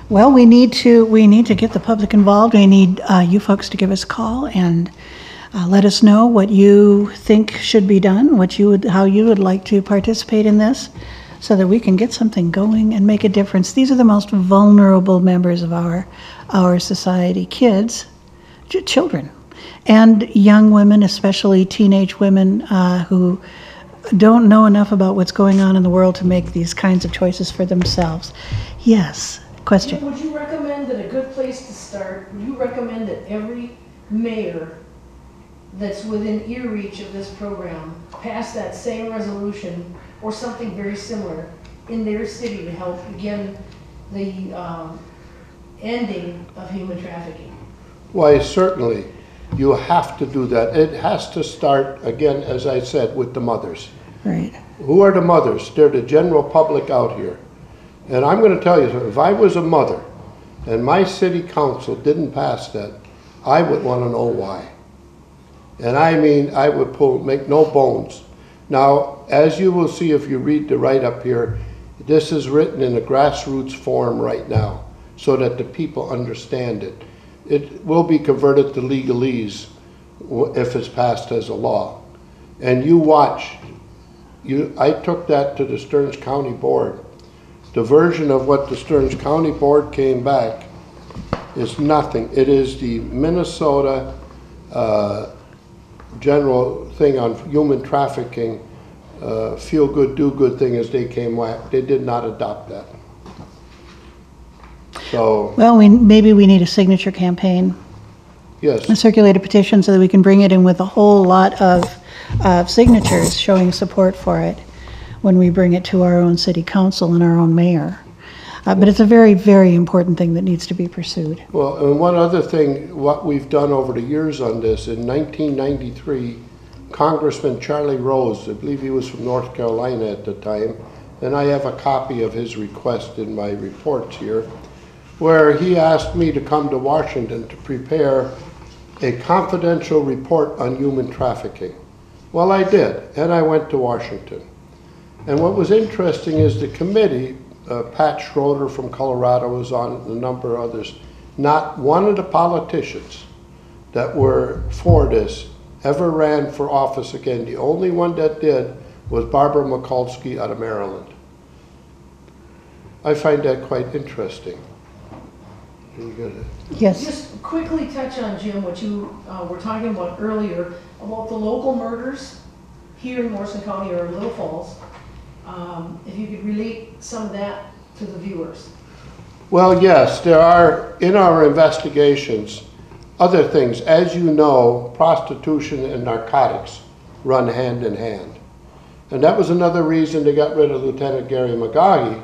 Well, we need to get the public involved. We need you folks to give us a call and let us know what you think should be done, how you would like to participate in this, so that we can get something going and make a difference. These are the most vulnerable members of our society: kids, children, and young women, especially teenage women who don't know enough about what's going on in the world to make these kinds of choices for themselves. Yes, question. Would you recommend that a good place to start, would you recommend that every mayor that's within ear reach of this program pass that same resolution or something very similar in their city to help begin the ending of human trafficking? Why, certainly. You have to do that. It has to start, again, as I said, with the mothers. Right. Who are the mothers? They're the general public out here. And I'm going to tell you something. If I was a mother and my city council didn't pass that, I would want to know why. And I mean, I would make no bones. Now, as you will see if you read the write-up here, this is written in a grassroots form right now so that the people understand it. It will be converted to legalese if it's passed as a law. And you watch. I took that to the Stearns County Board. The version of what the Stearns County Board came back is nothing. It is the Minnesota general thing on human trafficking, feel good, do good thing as they came back. They did not adopt that. So, Well, maybe we need a signature campaign, yes. a circulated petition, so that we can bring it in with a whole lot of signatures showing support for it when we bring it to our own city council and our own mayor. But it's a very, very important thing that needs to be pursued. Well, and one other thing, what we've done over the years on this, in 1993, Congressman Charlie Rose, I believe he was from North Carolina at the time, and I have a copy of his request in my reports here, where he asked me to come to Washington to prepare a confidential report on human trafficking. Well, I did, and I went to Washington. And what was interesting is the committee, Pat Schroeder from Colorado was on, a number of others, not one of the politicians that were for this ever ran for office again. The only one that did was Barbara Mikulski out of Maryland. I find that quite interesting. Yes. Just quickly touch on, Jim, what you were talking about earlier about the local murders here in Morrison County or Little Falls. If you could relate some of that to the viewers. Well, yes, there are, in our investigations, other things. As you know, prostitution and narcotics run hand in hand. And that was another reason they got rid of Lieutenant Gary McGaughey,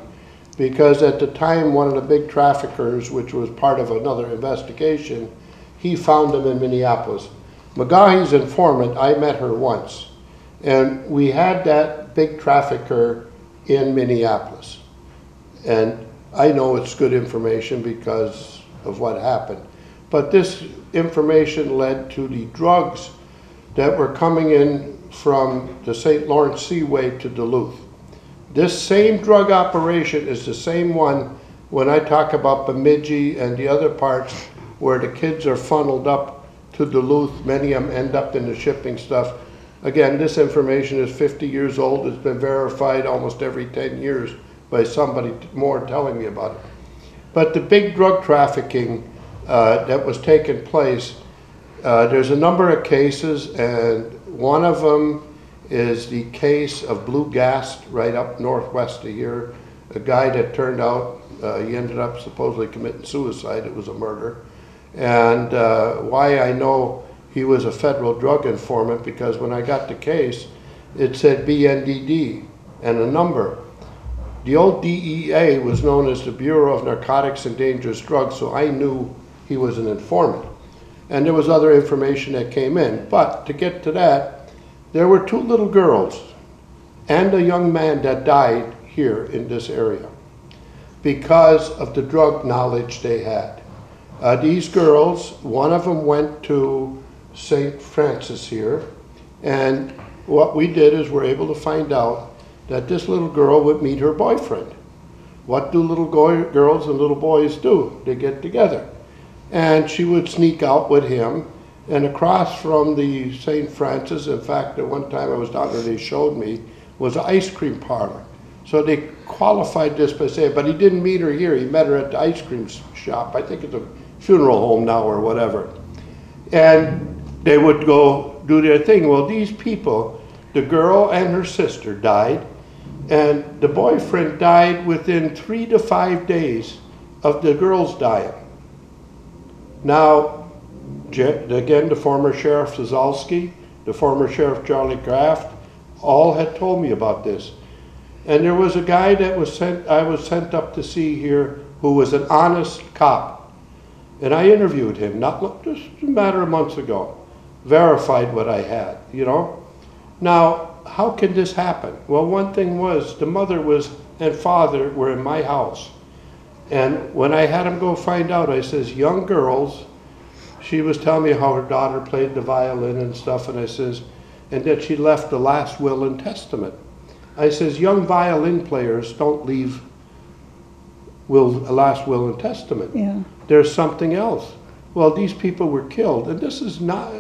because at the time, one of the big traffickers, which was part of another investigation, he found them in Minneapolis. McGaughey's informant, I met her once, and we had that big trafficker in Minneapolis. And I know it's good information because of what happened. But this information led to the drugs that were coming in from the St. Lawrence Seaway to Duluth. This same drug operation is the same one when I talk about Bemidji and the other parts where the kids are funneled up to Duluth. Many of them end up in the shipping stuff. Again, this information is 50 years old. It's been verified almost every 10 years by somebody more telling me about it. But the big drug trafficking that was taking place, There's a number of cases, and one of them is the case of Blue Gas right up northwest of here. A guy that turned out, he ended up supposedly committing suicide. It was a murder. And why I know he was a federal drug informant, because when I got the case, it said BNDD and a number. The old DEA was known as the Bureau of Narcotics and Dangerous Drugs, so I knew he was an informant. And there was other information that came in. But to get to that, there were 2 little girls and a young man that died here in this area because of the drug knowledge they had. These girls, one of them went to St. Francis here, and what we did is we're able to find out that this little girl would meet her boyfriend. What do little girls and little boys do? They get together. And she would sneak out with him, and across from the St. Francis, in fact, at one time I was down there, they showed me, was an ice cream parlor. So they qualified this by saying, but he didn't meet her here, he met her at the ice cream shop. I think it's a funeral home now or whatever. And they would go do their thing. Well, these people, the girl and her sister died, and the boyfriend died within 3 to 5 days of the girls dying. Now, again, the former Sheriff Zazalski, the former Sheriff Charlie Kraft, all had told me about this. And there was a guy that I was sent up to see here who was an honest cop. And I interviewed him, just a matter of months ago, verified what I had, you know. Now, how can this happen? Well, one thing was, the mother and father were in my house. And when I had him go find out, I says, young girls, she was telling me how her daughter played the violin and stuff, and I says, and that she left the last will and testament. I says, young violin players don't leave a last will and testament. Yeah. There's something else. Well, these people were killed, and this is not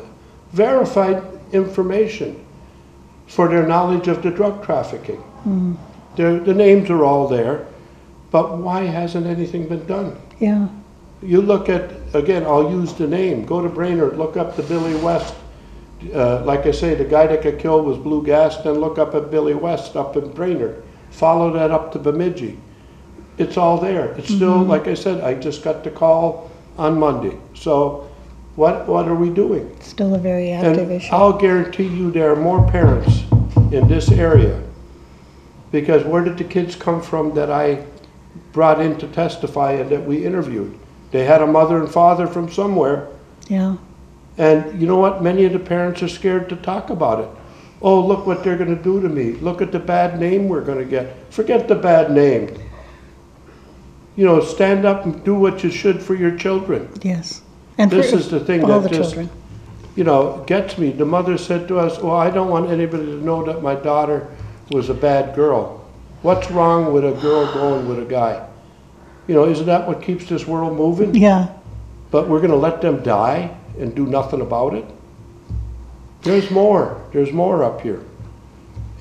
verified information for their knowledge of the drug trafficking. Mm. The names are all there, but why hasn't anything been done? Yeah. You look at, again, I'll use the name, go to Brainerd, look up the Billy West. Like I say, the guy that got killed was Blue Gas, then look up at Billy West up in Brainerd. Follow that up to Bemidji. It's all there. It's still, like I said, I just got the call on Monday. So what are we doing? Still a very active issue. I'll guarantee you there are more parents in this area, because where did the kids come from that I brought in to testify and that we interviewed? They had a mother and father from somewhere. Yeah. And you know what? Many of the parents are scared to talk about it. Oh, look what they're going to do to me. Look at the bad name we're going to get. Forget the bad name. You know, stand up and do what you should for your children. Yes. And this is the thing all that the just, children. you know, gets me. The mother said to us, well, I don't want anybody to know that my daughter was a bad girl. What's wrong with a girl going with a guy? You know, isn't that what keeps this world moving? Yeah. But we're going to let them die and do nothing about it? There's more. There's more up here.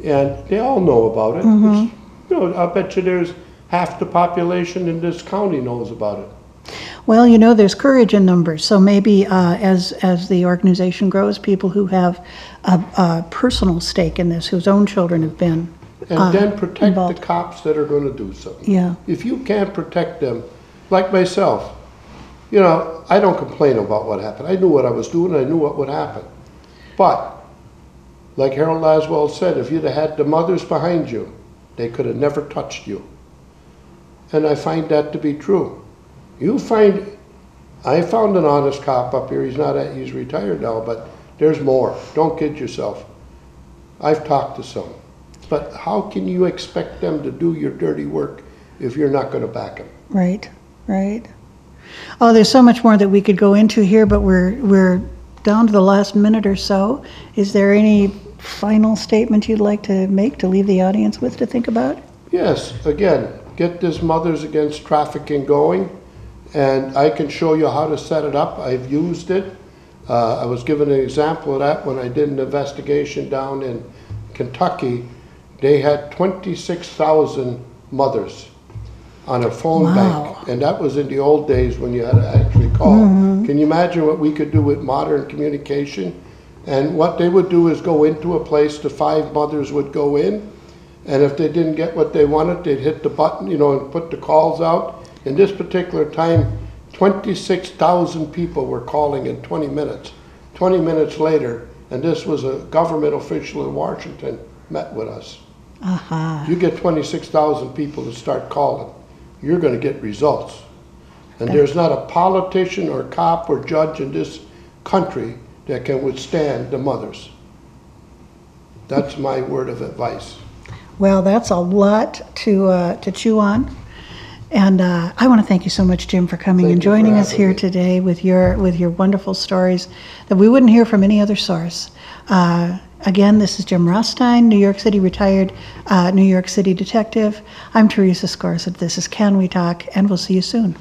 And they all know about it. You know, I bet you there's half the population in this county knows about it. Well, you know, there's courage in numbers. So maybe as the organization grows, people who have a personal stake in this, whose own children have been And then protect involved. the cops that are going to do something. Yeah. If you can't protect them, like myself, you know, I don't complain about what happened. I knew what I was doing. I knew what would happen. But, like Harold Laswell said, if you'd have had the mothers behind you, they could have never touched you. And I find that to be true. I found an honest cop up here. He's retired now, but there's more. Don't kid yourself. I've talked to some. But how can you expect them to do your dirty work if you're not going to back them? Right, right. Oh, there's so much more that we could go into here, but we're down to the last minute or so. Is there any final statement you'd like to make to leave the audience with to think about? Yes, again, get this Mothers Against Trafficking going, and I can show you how to set it up. I've used it. I was given an example of that when I did an investigation down in Kentucky. They had 26,000 mothers on a phone bank, and that was in the old days when you had to actually call. Can you imagine what we could do with modern communication? And what they would do is go into a place, the 5 mothers would go in, and if they didn't get what they wanted, they'd hit the button, and put the calls out. In this particular time, 26,000 people were calling in 20 minutes. 20 minutes later, and this was a government official in Washington, met with us. You get 26,000 people to start calling, you're going to get results. And there's not a politician or cop or judge in this country that can withstand the mothers. That's my word of advice. Well, that's a lot to chew on. And I want to thank you so much, Jim, for coming and joining us here today with your wonderful stories that we wouldn't hear from any other source. Again, this is Jim Rothstein, New York City retired New York City detective. I'm Theresa Skorseth. This is Can We Talk, and we'll see you soon.